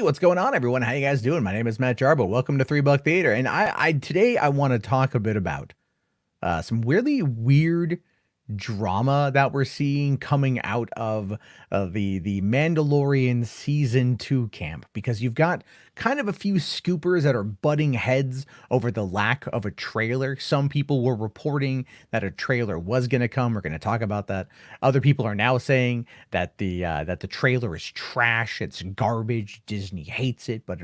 What's going on, everyone? How you guys doing? My name is Matt Jarbo. Welcome to Three Buck Theater, and today I want to talk a bit about some really weird drama that we're seeing coming out of the Mandalorian season 2 camp, because you've got kind of a few scoopers that are butting heads over the lack of a trailer. Some people were reporting that a trailer was going to come. We're going to talk about that. Other people are now saying that the trailer is trash, it's garbage, Disney hates it. But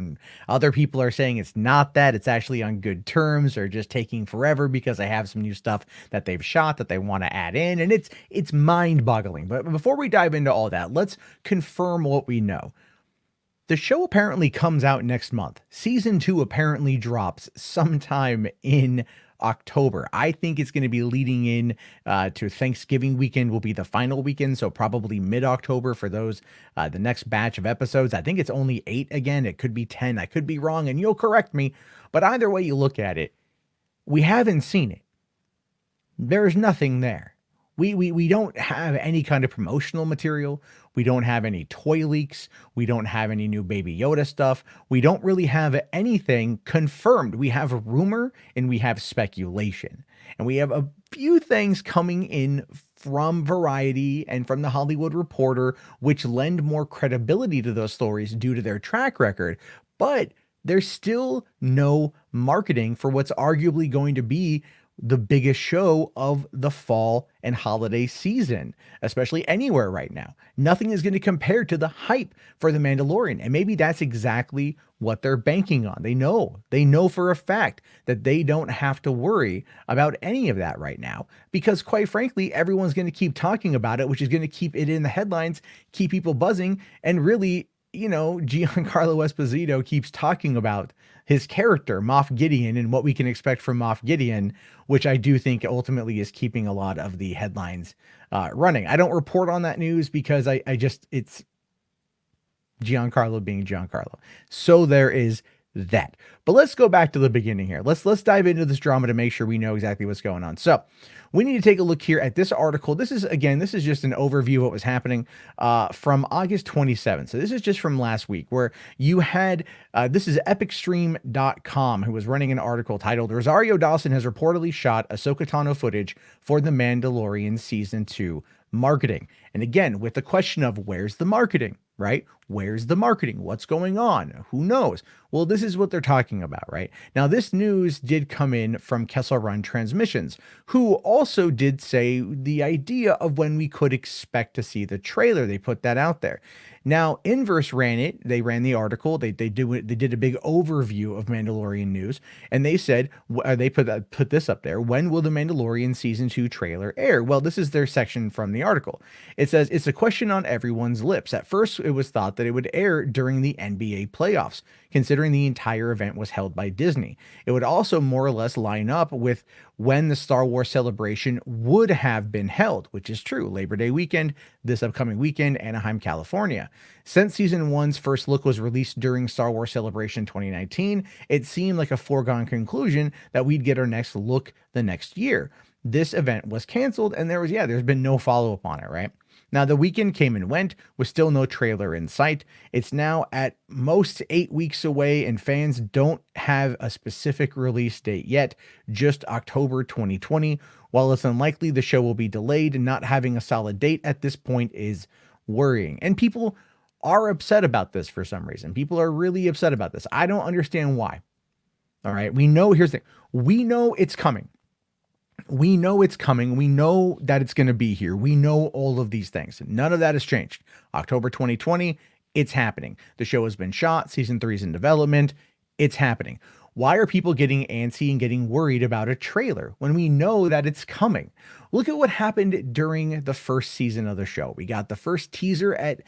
other people are saying it's not that, it's actually on good terms, or just taking forever because they have some new stuff that they've shot that they want to add in, and it's mind-boggling. But before we dive into all that, let's confirm what we know. The show apparently comes out next month. Season 2 apparently drops sometime in October. I think it's going to be leading in to Thanksgiving weekend will be the final weekend, so probably mid-October for those the next batch of episodes. I think it's only 8 again. It could be 10. I could be wrong, and you'll correct me. But either way you look at it, we haven't seen it. There's nothing there. We don't have any kind of promotional material. We don't have any toy leaks. We don't have any new Baby Yoda stuff. We don't really have anything confirmed. We have a rumor and we have speculation. And we have a few things coming in from Variety and from The Hollywood Reporter, which lend more credibility to those stories due to their track record. But there's still no marketing for what's arguably going to be the biggest show of the fall and holiday season, especially anywhere right now. Nothing is going to compare to the hype for The Mandalorian. And maybe that's exactly what they're banking on. They know for a fact that they don't have to worry about any of that right now, because quite frankly, everyone's going to keep talking about it, which is going to keep it in the headlines, keep people buzzing. And really, Giancarlo Esposito keeps talking about his character, Moff Gideon, and what we can expect from Moff Gideon, which I do think ultimately is keeping a lot of the headlines running. I don't report on that news because it's Giancarlo being Giancarlo. So there is that. But let's go back to the beginning here. Let's dive into this drama to make sure we know exactly what's going on. So we need to take a look here at this article. This is just an overview of what was happening from August 27th. So this is just from last week, where you had, this is epicstream.com, who was running an article titled Rosario Dawson has reportedly shot Ahsoka Tano footage for The Mandalorian Season 2 marketing. And again, with the question of where's the marketing, right? Where's the marketing? What's going on? Who knows? Well, this is what they're talking about, right? Now, this news did come in from Kessel Run Transmissions, who also did say the idea of when we could expect to see the trailer. They put that out there. Now, Inverse ran it. They ran the article. They did a big overview of Mandalorian news, and they said, they put this up there. When will the Mandalorian Season 2 trailer air? Well, this is their section from the article. It says, it's a question on everyone's lips. At first, it was thought that it would air during the NBA playoffs, considering the entire event was held by Disney. It would also more or less line up with when the Star Wars celebration would have been held, which is true. Labor Day weekend, this upcoming weekend, Anaheim, California. Since Season 1's first look was released during Star Wars Celebration 2019, it seemed like a foregone conclusion that we'd get our next look the next year. This event was canceled, and there's been no follow-up on it, right? Now, the weekend came and went with still no trailer in sight. It's now at most 8 weeks away, and fans don't have a specific release date yet, just October 2020. While it's unlikely the show will be delayed, and not having a solid date at this point is worrying. And people are upset about this for some reason. People are really upset about this. I don't understand why. All right, here's the thing. We know it's coming. We know it's coming. We know that it's going to be here. We know all of these things. None of that has changed. October 2020, it's happening. The show has been shot. Season 3 is in development. It's happening. Why are people getting antsy and getting worried about a trailer when we know that it's coming? Look at what happened during the first season of the show. We got the first teaser at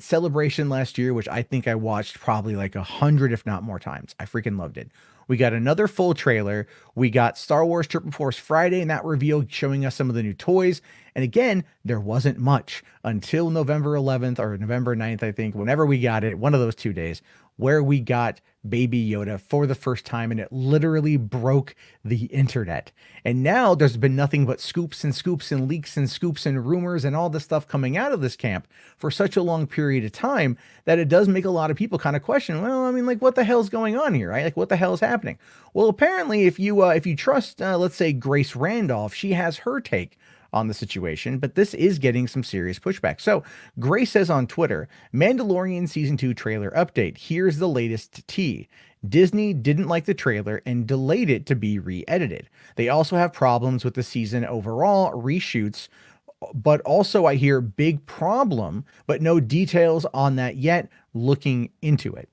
Celebration last year, which I think I watched probably like 100, if not more times. I freaking loved it. We got another full trailer. We got Star Wars Triple Force Friday, and that reveal showing us some of the new toys. And again, there wasn't much until November 11th or November 9th, I think, whenever we got it, one of those 2 days, where we got Baby Yoda for the first time, and it literally broke the internet. And now there's been nothing but scoops and scoops and leaks and scoops and rumors and all this stuff coming out of this camp for such a long period of time that it does make a lot of people kind of question, well, I mean, like, what the hell's going on here, right? Like, what the hell is happening? Well, apparently, if you trust, let's say, Grace Randolph, she has her take on the situation, but this is getting some serious pushback. So Grace says on Twitter, Mandalorian Season 2 trailer update. Here's the latest tea. Disney didn't like the trailer and delayed it to be re-edited. They also have problems with the season overall, reshoots, but also I hear big problem, but no details on that yet, looking into it.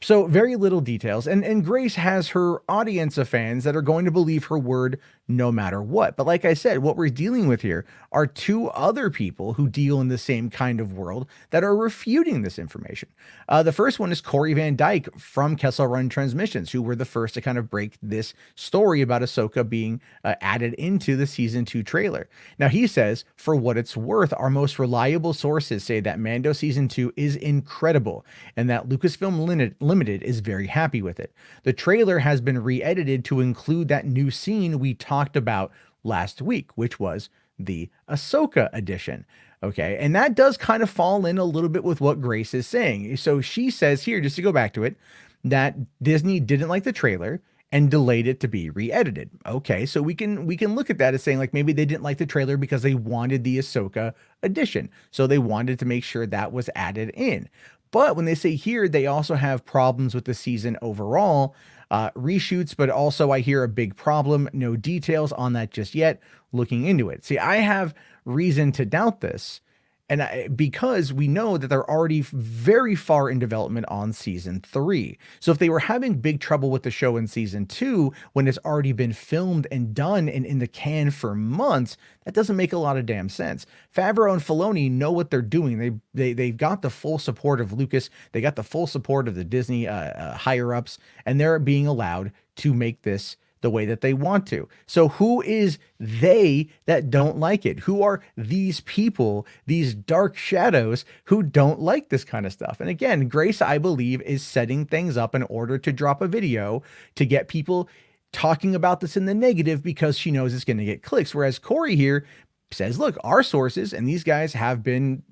So very little details. And Grace has her audience of fans that are going to believe her word no matter what. But like I said, what we're dealing with here are two other people who deal in the same kind of world that are refuting this information. The first one is Corey Van Dyke from Kessel Run Transmissions, who were the first to kind of break this story about Ahsoka being added into the season 2 trailer. Now he says, for what it's worth, our most reliable sources say that Mando season 2 is incredible and that Lucasfilm Limited is very happy with it. The trailer has been re-edited to include that new scene we talked about last week, which was the Ahsoka edition. Okay, and that does kind of fall in a little bit with what Grace is saying. So she says here, just to go back to it, that Disney didn't like the trailer and delayed it to be re-edited. Okay, so we can look at that as saying like maybe they didn't like the trailer because they wanted the Ahsoka edition. So they wanted to make sure that was added in. But when they say here, they also have problems with the season overall, reshoots, but also I hear a big problem. No details on that just yet, looking into it. See, I have reason to doubt this. And because we know that they're already very far in development on season 3. So if they were having big trouble with the show in season 2, when it's already been filmed and done and in the can for months, that doesn't make a lot of damn sense. Favreau and Filoni know what they're doing. They've got the full support of Lucas. They got the full support of the Disney higher ups, and they're being allowed to make this the way that they want to. So who is they that don't like it? Who are these people, these dark shadows who don't like this kind of stuff? And again, Grace, I believe, is setting things up in order to drop a video to get people talking about this in the negative because she knows it's going to get clicks. Whereas Corey here says, look, our sources, and these guys have been,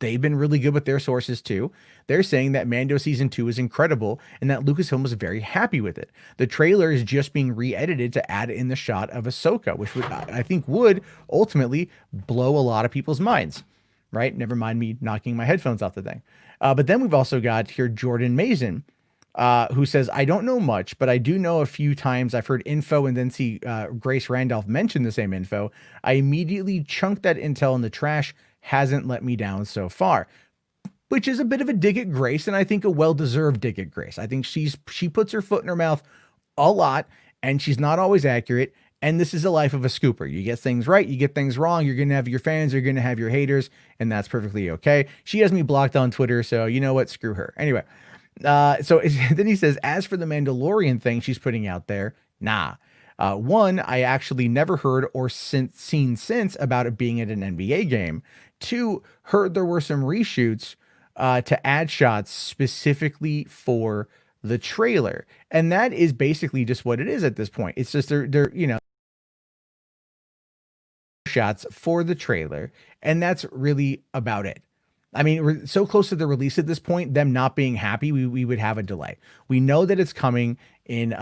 they've been really good with their sources too. They're saying that Mando season 2 is incredible and that Lucasfilm was very happy with it. The trailer is just being re-edited to add in the shot of Ahsoka, which I think would ultimately blow a lot of people's minds, right? Never mind me knocking my headphones off the thing. But then we've also got here Jordan Mason, who says, I don't know much, but I do know a few times I've heard info and then see Grace Randolph mention the same info. I immediately chunked that intel in the trash. Hasn't let me down so far, which is a bit of a dig at Grace, and I think a well-deserved dig at Grace. I think she puts her foot in her mouth a lot, and she's not always accurate. And this is the life of a scooper. You get things right, you get things wrong. You're going to have your fans, you're going to have your haters, and that's perfectly okay. She has me blocked on Twitter, so you know what? Screw her. Anyway. So then he says, as for the Mandalorian thing she's putting out there, nah. One, I actually never heard or seen since about it being at an NBA game. Two, heard there were some reshoots to add shots specifically for the trailer. And that is basically just what it is at this point. It's just they're shots for the trailer, and that's really about it. I mean, we're so close to the release at this point, them not being happy, we would have a delay. We know that it's coming in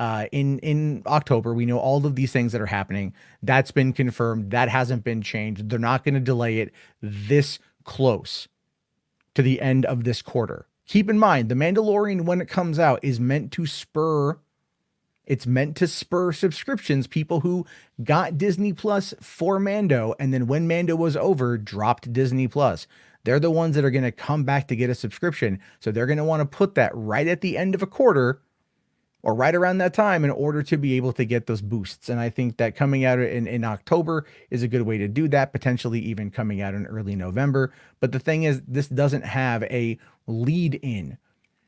October. We know all of these things that are happening. That's been confirmed. That hasn't been changed. They're not going to delay it this close to the end of this quarter. Keep in mind, The Mandalorian, when it comes out, is meant to spur subscriptions, people who got Disney Plus for Mando, and then when Mando was over, dropped Disney Plus. They're the ones that are going to come back to get a subscription. So they're going to want to put that right at the end of a quarter or right around that time in order to be able to get those boosts. And I think that coming out in October is a good way to do that, potentially even coming out in early November. But the thing is, this doesn't have a lead in.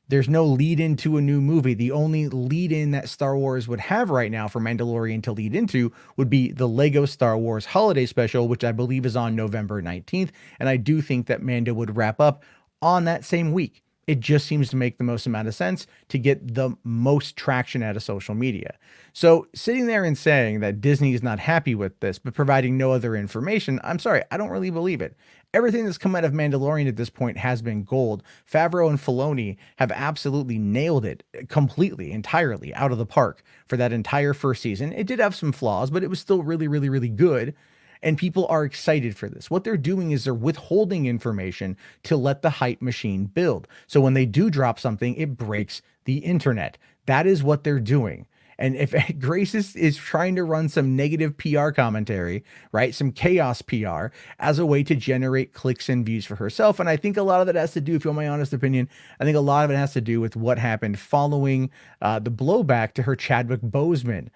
There's no lead into a new movie. The only lead in that Star Wars would have right now for Mandalorian to lead into would be the Lego Star Wars holiday special, which I believe is on November 19th. And I do think that Mando would wrap up on that same week. it just seems to make the most amount of sense to get the most traction out of social media. So sitting there and saying that Disney is not happy with this, but providing no other information, I'm sorry, I don't really believe it. Everything that's come out of Mandalorian at this point has been gold. Favreau and Filoni have absolutely nailed it completely, entirely out of the park for that entire first season. It did have some flaws, but it was still really, really, really good. And people are excited for this. What they're doing is they're withholding information to let the hype machine build. So when they do drop something, it breaks the internet. That is what they're doing. And if Grace is trying to run some negative PR commentary, right, some chaos PR as a way to generate clicks and views for herself. And I think a lot of that has to do, if you want my honest opinion, I think a lot of it has to do with what happened following the blowback to her Chadwick Boseman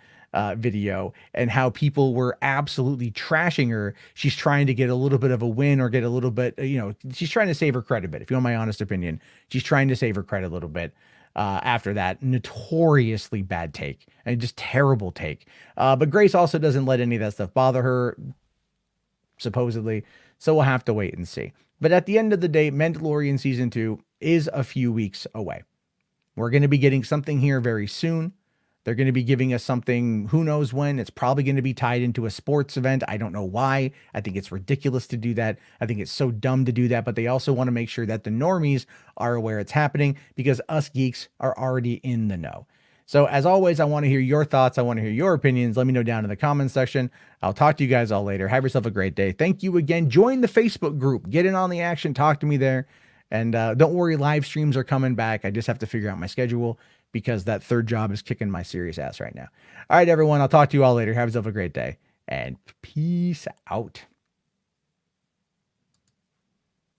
video and how people were absolutely trashing her. She's trying to get a little bit of a win or get a little bit, she's trying to save her credit a bit. If you want my honest opinion, she's trying to save her credit a little bit. After that notoriously bad take and just terrible take. But Grace also doesn't let any of that stuff bother her, supposedly. So we'll have to wait and see. But at the end of the day, Mandalorian season 2 is a few weeks away. We're going to be getting something here very soon. They're going to be giving us something, who knows when. It's probably going to be tied into a sports event. I don't know why. I think it's ridiculous to do that. I think it's so dumb to do that. But they also want to make sure that the normies are aware it's happening because us geeks are already in the know. So as always, I want to hear your thoughts. I want to hear your opinions. Let me know down in the comments section. I'll talk to you guys all later. Have yourself a great day. Thank you again. Join the Facebook group. Get in on the action. Talk to me there. And don't worry, live streams are coming back. I just have to figure out my schedule, because that third job is kicking my serious ass right now. All right, everyone. I'll talk to you all later. Have yourself a great day and peace out.